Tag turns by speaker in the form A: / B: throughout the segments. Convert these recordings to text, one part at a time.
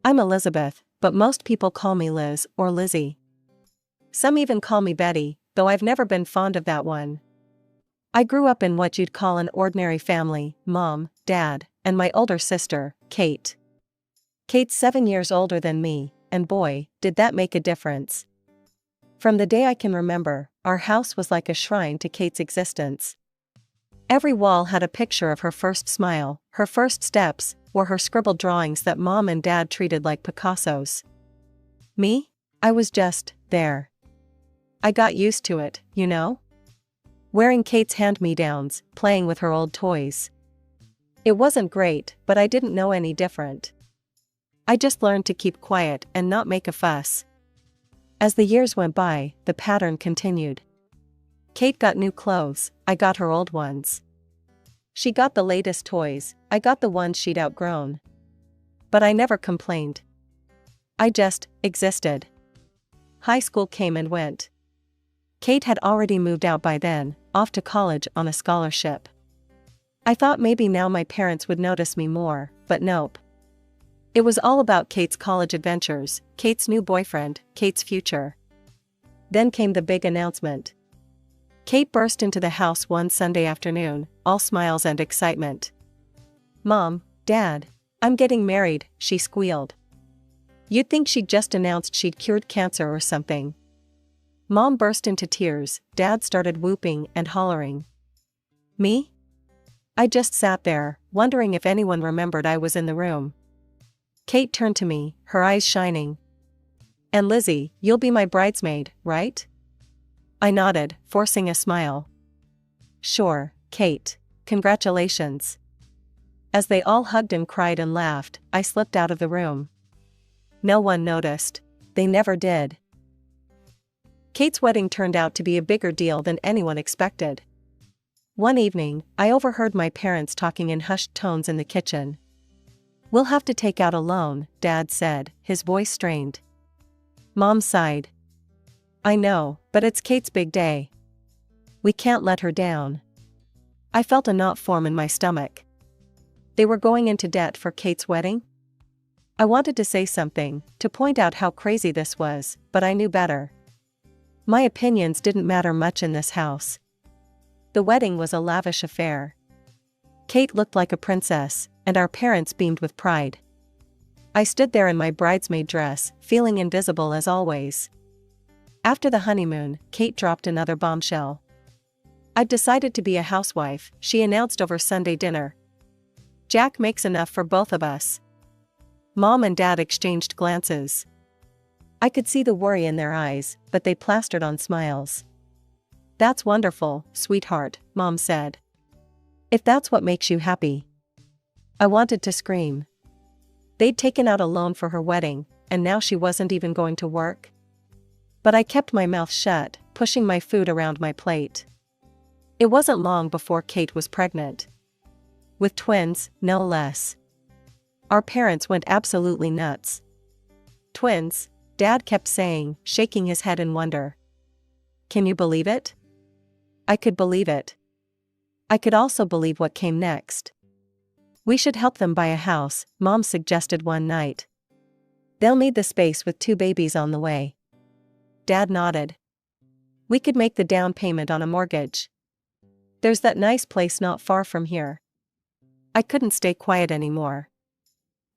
A: I'm Elizabeth, but most people call me Liz or Lizzie. Some even call me Betty, though I've never been fond of that one. I grew up in what you'd call an ordinary family: mom, dad, and my older sister, Kate. Kate's 7 years older than me, and boy, did that make a difference. From the day I can remember, our house was like a shrine to Kate's existence. Every wall had a picture of her first smile, her first steps, or her scribbled drawings that mom and dad treated like Picassos. Me? I was just there. I got used to it, you know? Wearing Kate's hand-me-downs, playing with her old toys. It wasn't great, but I didn't know any different. I just learned to keep quiet and not make a fuss. As the years went by, the pattern continued. Kate got new clothes, I got her old ones. She got the latest toys, I got the ones she'd outgrown. But I never complained. I just existed. High school came and went. Kate had already moved out by then, off to college on a scholarship. I thought maybe now my parents would notice me more, but nope. It was all about Kate's college adventures, Kate's new boyfriend, Kate's future. Then came the big announcement. Kate burst into the house one Sunday afternoon, all smiles and excitement. "Mom, Dad, I'm getting married," she squealed. You'd think she'd just announced she'd cured cancer or something. Mom burst into tears, Dad started whooping and hollering. Me? I just sat there, wondering if anyone remembered I was in the room. Kate turned to me, her eyes shining. "And Lizzie, you'll be my bridesmaid, right?" I nodded, forcing a smile. "Sure, Kate. Congratulations." As they all hugged and cried and laughed, I slipped out of the room. No one noticed. They never did. Kate's wedding turned out to be a bigger deal than anyone expected. One evening, I overheard my parents talking in hushed tones in the kitchen. "We'll have to take out a loan," Dad said, his voice strained. Mom sighed. "I know, but it's Kate's big day. We can't let her down." I felt a knot form in my stomach. They were going into debt for Kate's wedding? I wanted to say something, to point out how crazy this was, but I knew better. My opinions didn't matter much in this house. The wedding was a lavish affair. Kate looked like a princess, and our parents beamed with pride. I stood there in my bridesmaid dress, feeling invisible as always. After the honeymoon, Kate dropped another bombshell. "I've decided to be a housewife," she announced over Sunday dinner. "Jack makes enough for both of us." Mom and Dad exchanged glances. I could see the worry in their eyes, but they plastered on smiles. "That's wonderful, sweetheart," Mom said. "If that's what makes you happy." I wanted to scream. They'd taken out a loan for her wedding, and now she wasn't even going to work. But I kept my mouth shut, pushing my food around my plate. It wasn't long before Kate was pregnant. With twins, no less. Our parents went absolutely nuts. "Twins," Dad kept saying, shaking his head in wonder. "Can you believe it?" I could believe it. I could also believe what came next. "We should help them buy a house," Mom suggested one night. "They'll need the space with 2 babies on the way." Dad nodded. "We could make the down payment on a mortgage. There's that nice place not far from here." I couldn't stay quiet anymore.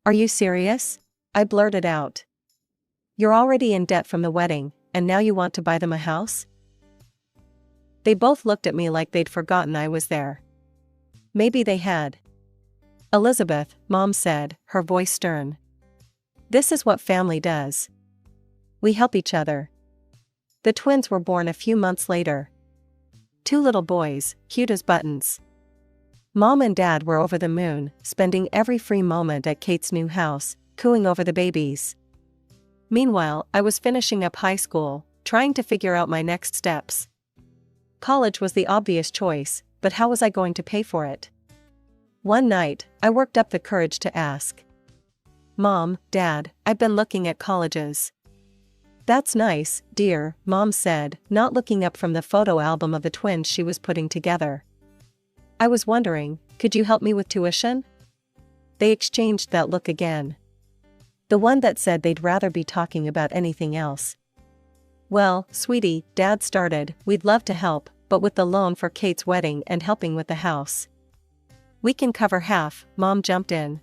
A: "Are you serious?" I blurted out. "You're already in debt from the wedding, and now you want to buy them a house?" They both looked at me like they'd forgotten I was there. Maybe they had. "Elizabeth," Mom said, her voice stern. "This is what family does. We help each other." The twins were born a few months later. 2 little boys, cute as buttons. Mom and Dad were over the moon, spending every free moment at Kate's new house, cooing over the babies. Meanwhile, I was finishing up high school, trying to figure out my next steps. College was the obvious choice, but how was I going to pay for it? One night, I worked up the courage to ask. "Mom, Dad, I've been looking at colleges." "That's nice, dear," Mom said, not looking up from the photo album of the twins she was putting together. I was wondering, could you help me with tuition? They exchanged that look again. The one that said they'd rather be talking about anything else. Well, sweetie, Dad started, we'd love to help, but with the loan for Kate's wedding and helping with the house. We can cover half, Mom jumped in.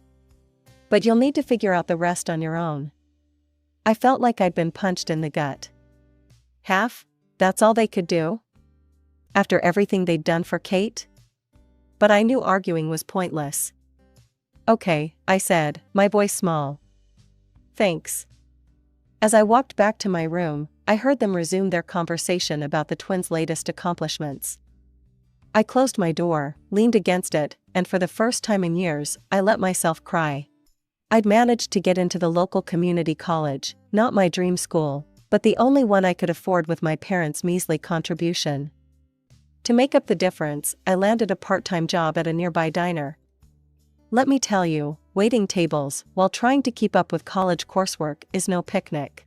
A: But you'll need to figure out the rest on your own. I felt like I'd been punched in the gut. Half? That's all they could do? After everything they'd done for Kate? But I knew arguing was pointless. Okay, I said, my voice small. Thanks. As I walked back to my room, I heard them resume their conversation about the twins' latest accomplishments. I closed my door, leaned against it, and for the first time in years, I let myself cry. I'd managed to get into the local community college, not my dream school, but the only one I could afford with my parents' measly contribution. To make up the difference, I landed a part-time job at a nearby diner. Let me tell you, waiting tables while trying to keep up with college coursework is no picnic.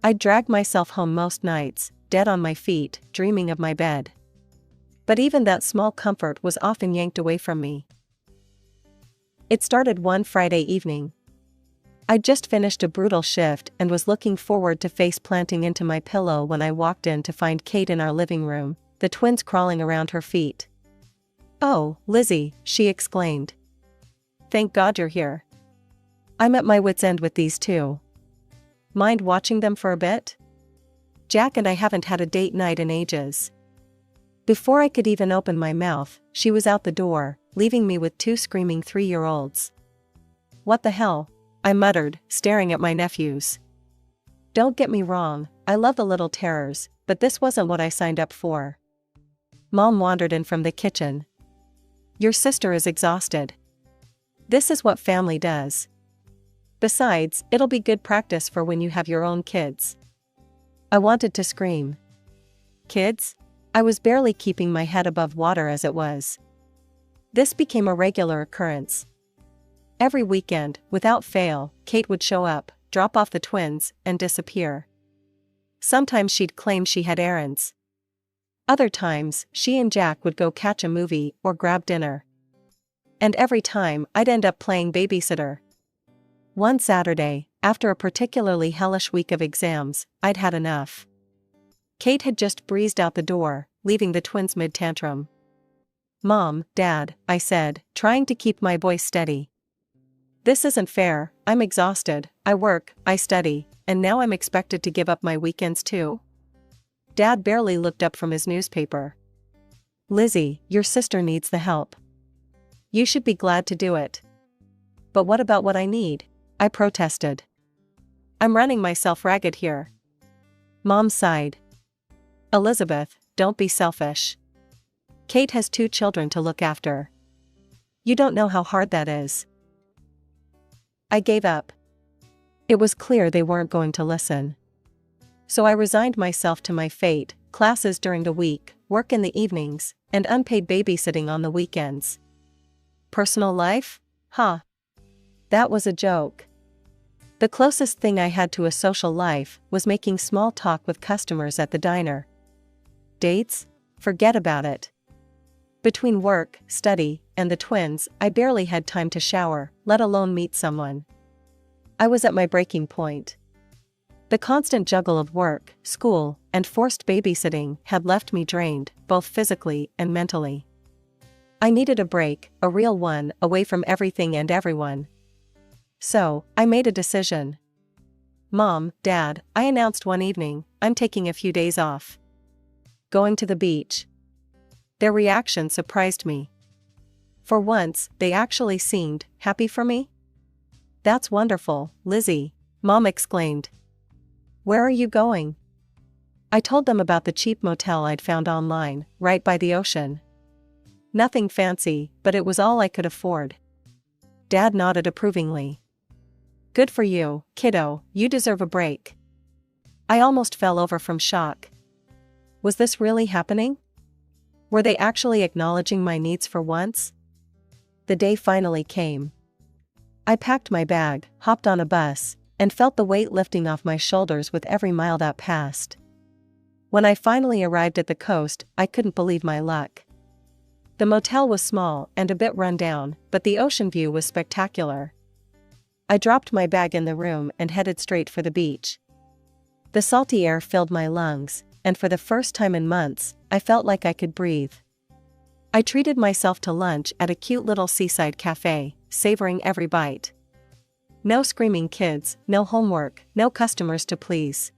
A: I'd drag myself home most nights, dead on my feet, dreaming of my bed. But even that small comfort was often yanked away from me. It started one Friday evening. I'd just finished a brutal shift and was looking forward to face planting into my pillow when I walked in to find Kate in our living room, the twins crawling around her feet. "Oh, Lizzie," she exclaimed. "Thank God you're here. I'm at my wit's end with these two. Mind watching them for a bit? Jack and I haven't had a date night in ages." Before I could even open my mouth, she was out the door, leaving me with two screaming 3-year-olds. "What the hell?" I muttered, staring at my nephews. Don't get me wrong, I love the little terrors, but this wasn't what I signed up for. Mom wandered in from the kitchen. "Your sister is exhausted. This is what family does. Besides, it'll be good practice for when you have your own kids." I wanted to scream. Kids? I was barely keeping my head above water as it was. This became a regular occurrence. Every weekend, without fail, Kate would show up, drop off the twins, and disappear. Sometimes she'd claim she had errands. Other times, she and Jack would go catch a movie or grab dinner. And every time, I'd end up playing babysitter. One Saturday, after a particularly hellish week of exams, I'd had enough. Kate had just breezed out the door, leaving the twins mid-tantrum. "Mom, Dad," I said, trying to keep my voice steady. "This isn't fair, I'm exhausted, I work, I study, and now I'm expected to give up my weekends too?" Dad barely looked up from his newspaper. "Lizzie, your sister needs the help. You should be glad to do it." "But what about what I need?" I protested. "I'm running myself ragged here." Mom sighed. "Elizabeth, don't be selfish. Kate has 2 children to look after. You don't know how hard that is." I gave up. It was clear they weren't going to listen. So I resigned myself to my fate, classes during the week, work in the evenings, and unpaid babysitting on the weekends. Personal life? Huh. That was a joke. The closest thing I had to a social life was making small talk with customers at the diner. Dates? Forget about it. Between work, study, and the twins, I barely had time to shower, let alone meet someone. I was at my breaking point. The constant juggle of work, school, and forced babysitting had left me drained, both physically and mentally. I needed a break, a real one, away from everything and everyone. So, I made a decision. "Mom, Dad," I announced one evening, "I'm taking a few days off. Going to the beach." Their reaction surprised me. For once, they actually seemed happy for me. "That's wonderful, Lizzie," Mom exclaimed. "Where are you going?" I told them about the cheap motel I'd found online, right by the ocean. Nothing fancy, but it was all I could afford. Dad nodded approvingly. "Good for you, kiddo, you deserve a break." I almost fell over from shock. Was this really happening? Were they actually acknowledging my needs for once? The day finally came. I packed my bag, hopped on a bus, and felt the weight lifting off my shoulders with every mile that passed. When I finally arrived at the coast, I couldn't believe my luck. The motel was small and a bit run down, but the ocean view was spectacular. I dropped my bag in the room and headed straight for the beach. The salty air filled my lungs, and for the first time in months, I felt like I could breathe. I treated myself to lunch at a cute little seaside cafe, savoring every bite. No screaming kids, no homework, no customers to please.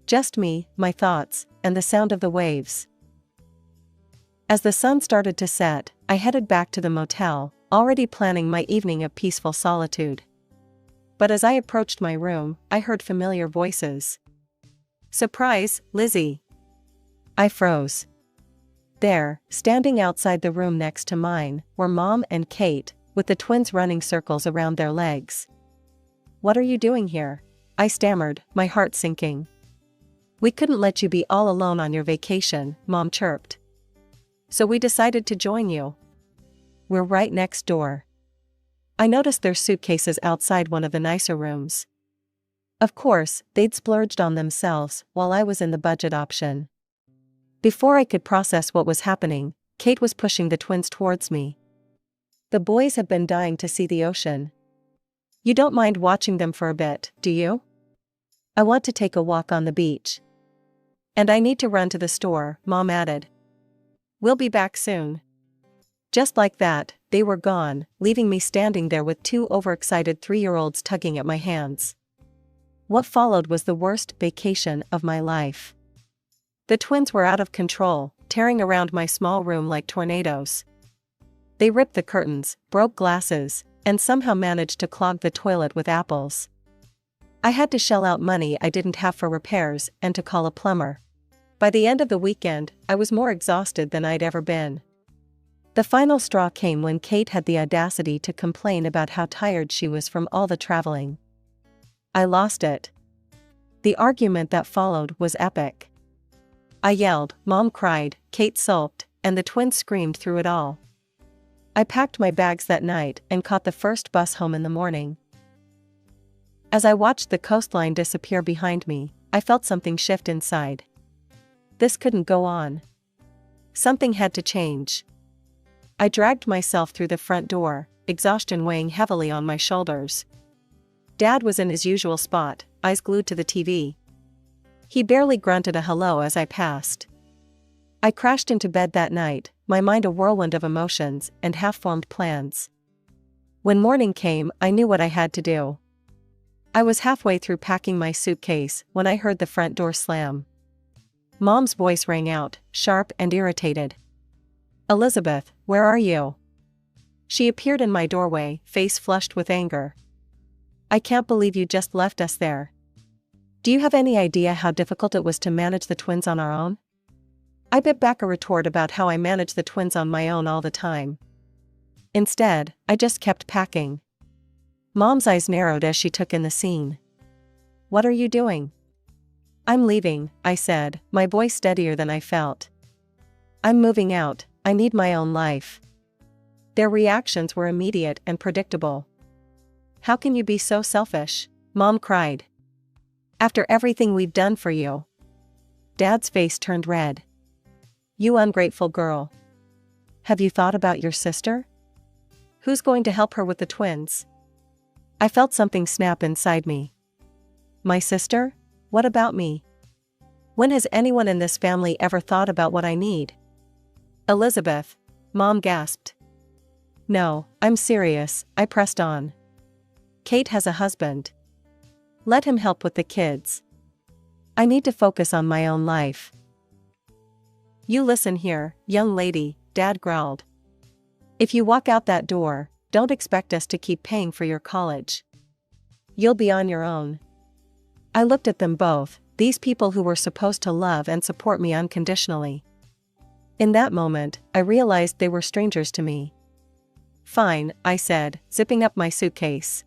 A: Just me, my thoughts, and the sound of the waves. As the sun started to set, I headed back to the motel, already planning my evening of peaceful solitude. But as I approached my room, I heard familiar voices. "Surprise, Lizzie!" I froze. There, standing outside the room next to mine, were Mom and Kate, with the twins running circles around their legs. "What are you doing here?" I stammered, my heart sinking. "We couldn't let you be all alone on your vacation," Mom chirped. "So we decided to join you. We're right next door." I noticed their suitcases outside one of the nicer rooms. Of course, they'd splurged on themselves while I was in the budget option. Before I could process what was happening, Kate was pushing the twins towards me. "The boys have been dying to see the ocean. You don't mind watching them for a bit, do you?" "I want to take a walk on the beach." "And I need to run to the store," Mom added. "We'll be back soon." Just like that, they were gone, leaving me standing there with two overexcited 3-year-olds tugging at my hands. What followed was the worst vacation of my life. The twins were out of control, tearing around my small room like tornadoes. They ripped the curtains, broke glasses, and somehow managed to clog the toilet with apples. I had to shell out money I didn't have for repairs and to call a plumber. By the end of the weekend, I was more exhausted than I'd ever been. The final straw came when Kate had the audacity to complain about how tired she was from all the traveling. I lost it. The argument that followed was epic. I yelled, Mom cried, Kate sulked, and the twins screamed through it all. I packed my bags that night and caught the first bus home in the morning. As I watched the coastline disappear behind me, I felt something shift inside. This couldn't go on. Something had to change. I dragged myself through the front door, exhaustion weighing heavily on my shoulders. Dad was in his usual spot, eyes glued to the TV. He barely grunted a hello as I passed. I crashed into bed that night, my mind a whirlwind of emotions and half-formed plans. When morning came, I knew what I had to do. I was halfway through packing my suitcase when I heard the front door slam. Mom's voice rang out, sharp and irritated. "Elizabeth, where are you?" She appeared in my doorway, face flushed with anger. "I can't believe you just left us there. Do you have any idea how difficult it was to manage the twins on our own?" I bit back a retort about how I managed the twins on my own all the time. Instead, I just kept packing. Mom's eyes narrowed as she took in the scene. "What are you doing?" "I'm leaving," I said, my voice steadier than I felt. "I'm moving out, I need my own life." Their reactions were immediate and predictable. "How can you be so selfish?" Mom cried. "After everything we've done for you." Dad's face turned red. "You ungrateful girl. Have you thought about your sister? Who's going to help her with the twins?" I felt something snap inside me. My sister? What about me? When has anyone in this family ever thought about what I need? "Elizabeth," Mom gasped. "No, I'm serious," I pressed on. "Kate has a husband. Let him help with the kids. I need to focus on my own life." "You listen here, young lady," Dad growled. "If you walk out that door, don't expect us to keep paying for your college. You'll be on your own." I looked at them both, these people who were supposed to love and support me unconditionally. In that moment, I realized they were strangers to me. "Fine," I said, zipping up my suitcase.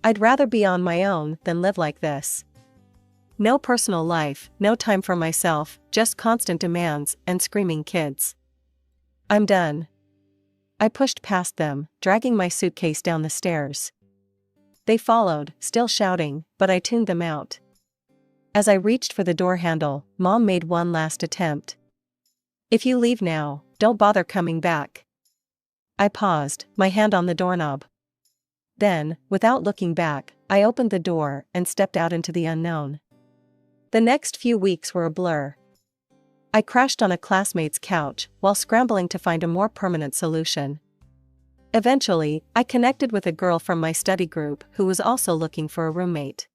A: "I'd rather be on my own than live like this. No personal life, no time for myself, just constant demands and screaming kids. I'm done." I pushed past them, dragging my suitcase down the stairs. They followed, still shouting, but I tuned them out. As I reached for the door handle, Mom made one last attempt. "If you leave now, don't bother coming back." I paused, my hand on the doorknob. Then, without looking back, I opened the door and stepped out into the unknown. The next few weeks were a blur. I crashed on a classmate's couch while scrambling to find a more permanent solution. Eventually, I connected with a girl from my study group who was also looking for a roommate.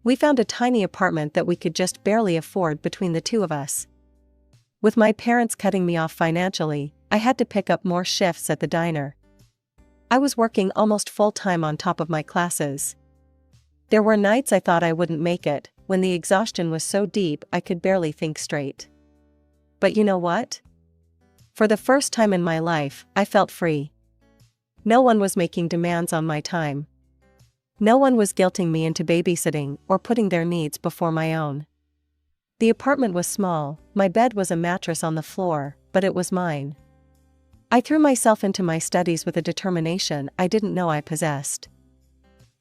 A: We found a tiny apartment that we could just barely afford between the two of us. With my parents cutting me off financially, I had to pick up more shifts at the diner. I was working almost full-time on top of my classes. There were nights I thought I wouldn't make it, when the exhaustion was so deep I could barely think straight. But you know what? For the first time in my life, I felt free. No one was making demands on my time. No one was guilting me into babysitting or putting their needs before my own. The apartment was small, my bed was a mattress on the floor, but it was mine. I threw myself into my studies with a determination I didn't know I possessed.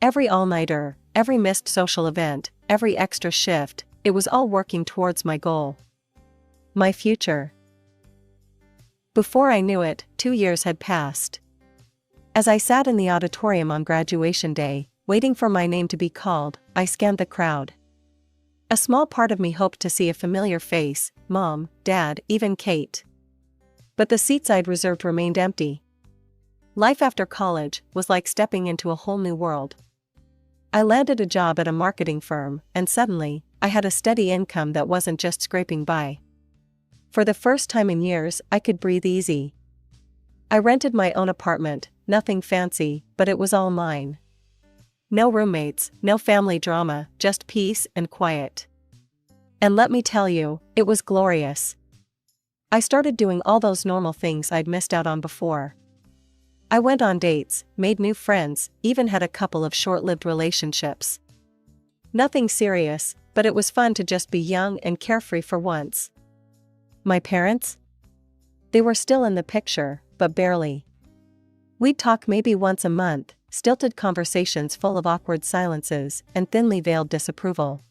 A: Every all-nighter, every missed social event, every extra shift, it was all working towards my goal. My future. Before I knew it, 2 years had passed. As I sat in the auditorium on graduation day, waiting for my name to be called, I scanned the crowd. A small part of me hoped to see a familiar face, Mom, Dad, even Kate. But the seats I'd reserved remained empty. Life after college was like stepping into a whole new world. I landed a job at a marketing firm, and suddenly, I had a steady income that wasn't just scraping by. For the first time in years, I could breathe easy. I rented my own apartment, nothing fancy, but it was all mine. No roommates, no family drama, just peace and quiet. And let me tell you, it was glorious. I started doing all those normal things I'd missed out on before. I went on dates, made new friends, even had a couple of short-lived relationships. Nothing serious, but it was fun to just be young and carefree for once. My parents? They were still in the picture, but barely. We'd talk maybe once a month, stilted conversations full of awkward silences and thinly veiled disapproval.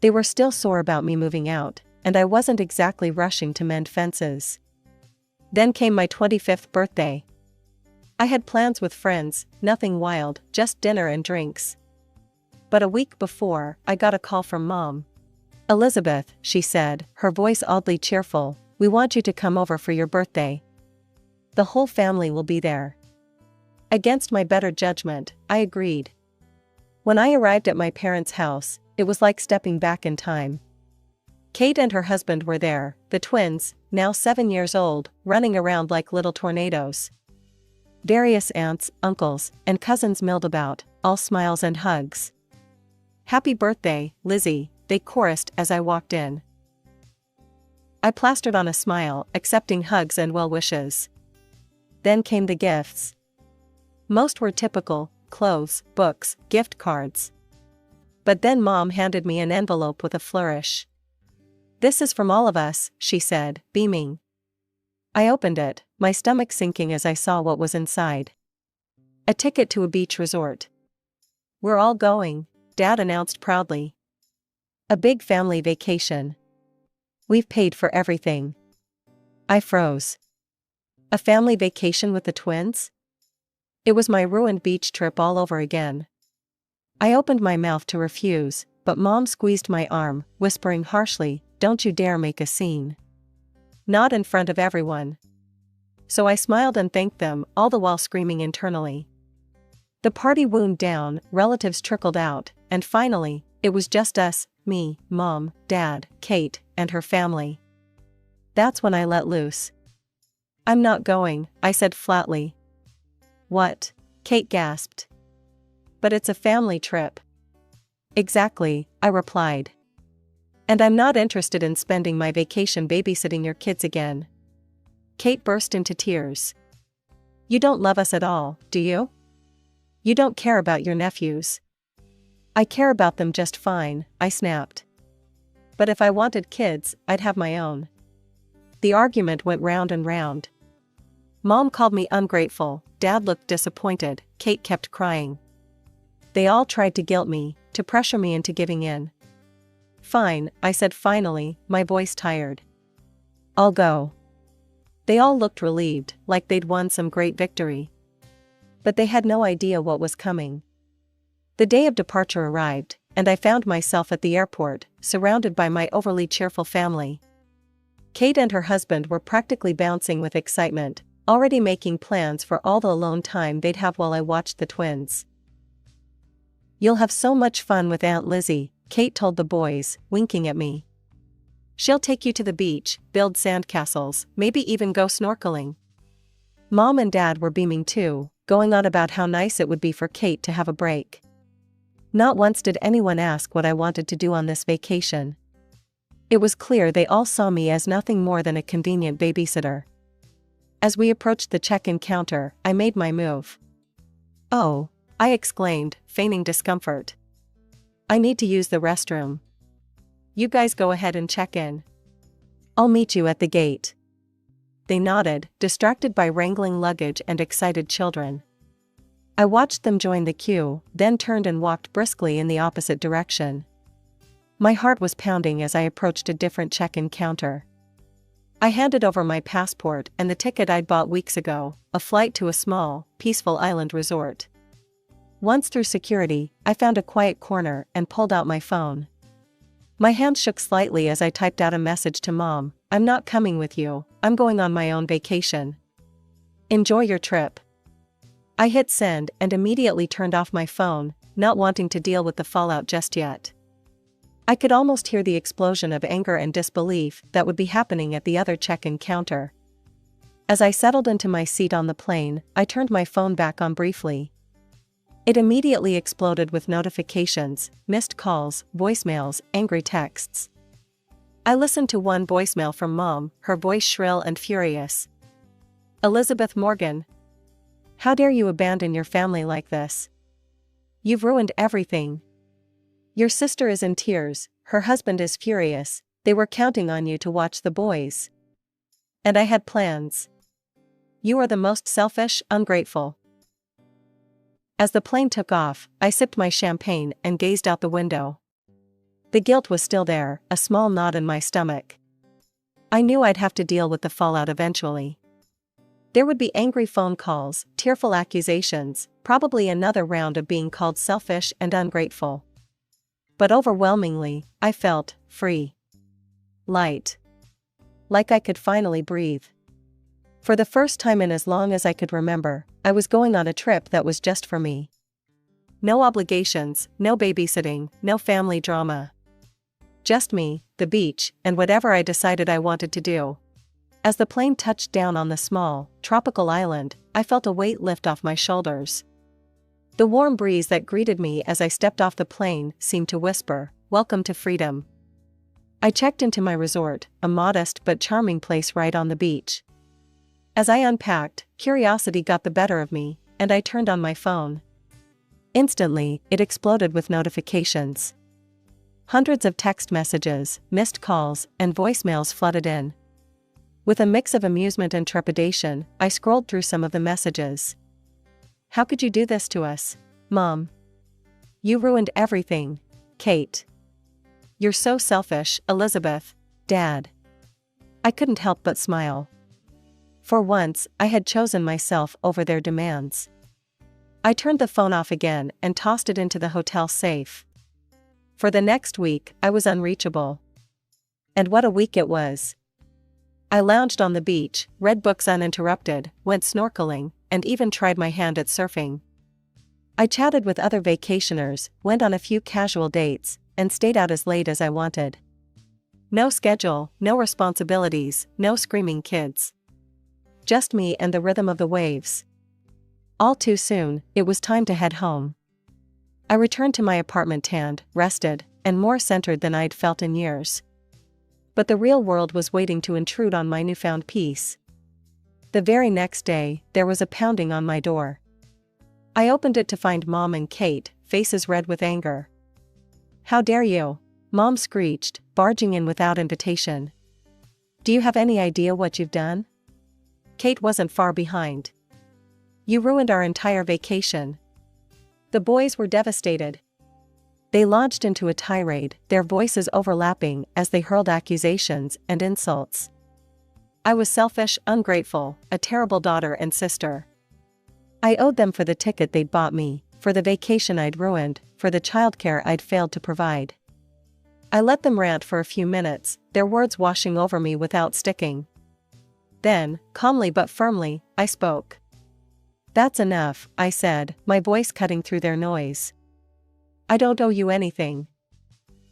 A: They were still sore about me moving out, and I wasn't exactly rushing to mend fences. Then came my 25th birthday. I had plans with friends, nothing wild, just dinner and drinks. But a week before, I got a call from Mom. "Elizabeth," she said, her voice oddly cheerful, "we want you to come over for your birthday. The whole family will be there." Against my better judgment, I agreed. When I arrived at my parents' house, it was like stepping back in time. Kate and her husband were there, the twins, now 7 years old, running around like little tornadoes. Various aunts, uncles, and cousins milled about, all smiles and hugs. "Happy birthday, Lizzie," they chorused as I walked in. I plastered on a smile, accepting hugs and well wishes. Then came the gifts. Most were typical: clothes, books, gift cards. But then Mom handed me an envelope with a flourish. "This is from all of us," she said, beaming. I opened it, my stomach sinking as I saw what was inside. A ticket to a beach resort. "We're all going," Dad announced proudly. "A big family vacation. We've paid for everything." I froze. A family vacation with the twins? It was my ruined beach trip all over again. I opened my mouth to refuse, but Mom squeezed my arm, whispering harshly, "Don't you dare make a scene. Not in front of everyone." So I smiled and thanked them, all the while screaming internally. The party wound down, relatives trickled out, and finally, it was just us, me, Mom, Dad, Kate, and her family. That's when I let loose. "I'm not going," I said flatly. "What?" Kate gasped. "But it's a family trip." "Exactly," I replied. "And I'm not interested in spending my vacation babysitting your kids again." Kate burst into tears. "You don't love us at all, do you? You don't care about your nephews." "I care about them just fine," I snapped. "But if I wanted kids, I'd have my own." The argument went round and round. Mom called me ungrateful, Dad looked disappointed, Kate kept crying. They all tried to guilt me, to pressure me into giving in. "Fine," I said finally, my voice tired. "I'll go." They all looked relieved, like they'd won some great victory. but they had no idea what was coming. The day of departure arrived, and I found myself at the airport, surrounded by my overly cheerful family. Kate and her husband were practically bouncing with excitement, already making plans for all the alone time they'd have while I watched the twins. "You'll have so much fun with Aunt Lizzie," Kate told the boys, winking at me. "She'll take you to the beach, build sandcastles, maybe even go snorkeling." Mom and Dad were beaming too, going on about how nice it would be for Kate to have a break. Not once did anyone ask what I wanted to do on this vacation. It was clear they all saw me as nothing more than a convenient babysitter. As we approached the check-in counter, I made my move. "Oh," I exclaimed, feigning discomfort. "I need to use the restroom." "You guys go ahead and check in. I'll meet you at the gate." They nodded, distracted by wrangling luggage and excited children. I watched them join the queue, then turned and walked briskly in the opposite direction. My heart was pounding as I approached a different check-in counter. I handed over my passport and the ticket I'd bought weeks ago, a flight to a small, peaceful island resort. Once through security, I found a quiet corner and pulled out my phone. My hand shook slightly as I typed out a message to Mom. "I'm not coming with you, I'm going on my own vacation. Enjoy your trip." I hit send and immediately turned off my phone, not wanting to deal with the fallout just yet. I could almost hear the explosion of anger and disbelief that would be happening at the other check-in counter. As I settled into my seat on the plane, I turned my phone back on briefly. It immediately exploded with notifications, missed calls, voicemails, angry texts. I listened to one voicemail from Mom, her voice shrill and furious. "Elizabeth Morgan. How dare you abandon your family like this? You've ruined everything. Your sister is in tears, her husband is furious, they were counting on you to watch the boys. And I had plans. You are the most selfish, ungrateful." As the plane took off, I sipped my champagne and gazed out the window. The guilt was still there, a small knot in my stomach. I knew I'd have to deal with the fallout eventually. There would be angry phone calls, tearful accusations, probably another round of being called selfish and ungrateful. But overwhelmingly, I felt free. Light. Like I could finally breathe. For the first time in as long as I could remember, I was going on a trip that was just for me. No obligations, no babysitting, no family drama. Just me, the beach, and whatever I decided I wanted to do. As the plane touched down on the small, tropical island, I felt a weight lift off my shoulders. The warm breeze that greeted me as I stepped off the plane seemed to whisper, "Welcome to freedom." I checked into my resort, a modest but charming place right on the beach. As I unpacked, curiosity got the better of me, and I turned on my phone. Instantly, it exploded with notifications. Hundreds of text messages, missed calls, and voicemails flooded in. With a mix of amusement and trepidation, I scrolled through some of the messages. "How could you do this to us, Mom? You ruined everything, Kate. You're so selfish, Elizabeth, Dad." I couldn't help but smile. For once, I had chosen myself over their demands. I turned the phone off again and tossed it into the hotel safe. For the next week, I was unreachable. And what a week it was. I lounged on the beach, read books uninterrupted, went snorkeling, and even tried my hand at surfing. I chatted with other vacationers, went on a few casual dates, and stayed out as late as I wanted. No schedule, no responsibilities, no screaming kids. Just me and the rhythm of the waves. All too soon, it was time to head home. I returned to my apartment tanned, rested, and more centered than I'd felt in years. But the real world was waiting to intrude on my newfound peace. The very next day, there was a pounding on my door. I opened it to find Mom and Kate, faces red with anger. "How dare you?" Mom screeched, barging in without invitation. "Do you have any idea what you've done?" Kate wasn't far behind. "You ruined our entire vacation." The boys were devastated. They launched into a tirade, their voices overlapping as they hurled accusations and insults. I was selfish, ungrateful, a terrible daughter and sister. I owed them for the ticket they'd bought me, for the vacation I'd ruined, for the childcare I'd failed to provide. I let them rant for a few minutes, their words washing over me without sticking. Then, calmly but firmly, I spoke. "That's enough," I said, my voice cutting through their noise. "I don't owe you anything.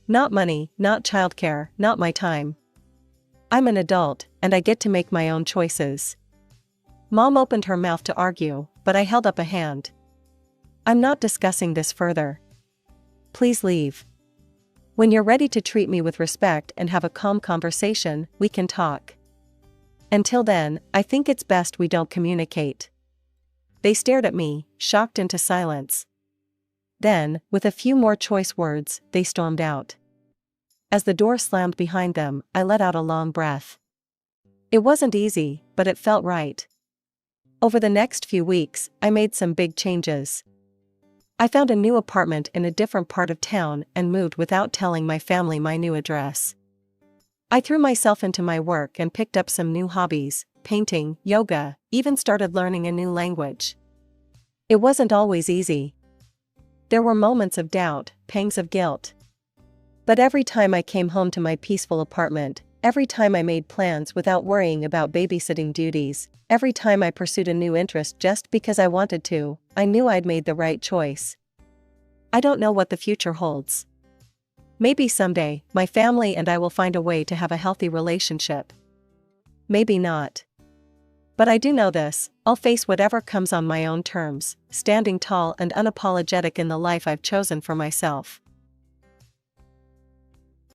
A: Not money, not childcare, not my time. I'm an adult, and I get to make my own choices." Mom opened her mouth to argue, but I held up a hand. "I'm not discussing this further. Please leave. When you're ready to treat me with respect and have a calm conversation, we can talk. Until then, I think it's best we don't communicate." They stared at me, shocked into silence. Then, with a few more choice words, they stormed out. As the door slammed behind them, I let out a long breath. It wasn't easy, but it felt right. Over the next few weeks, I made some big changes. I found a new apartment in a different part of town and moved without telling my family my new address. I threw myself into my work and picked up some new hobbies, painting, yoga, even started learning a new language. It wasn't always easy. There were moments of doubt, pangs of guilt. But every time I came home to my peaceful apartment, every time I made plans without worrying about babysitting duties, every time I pursued a new interest just because I wanted to, I knew I'd made the right choice. I don't know what the future holds. Maybe someday, my family and I will find a way to have a healthy relationship. Maybe not. But I do know this, I'll face whatever comes on my own terms, standing tall and unapologetic in the life I've chosen for myself.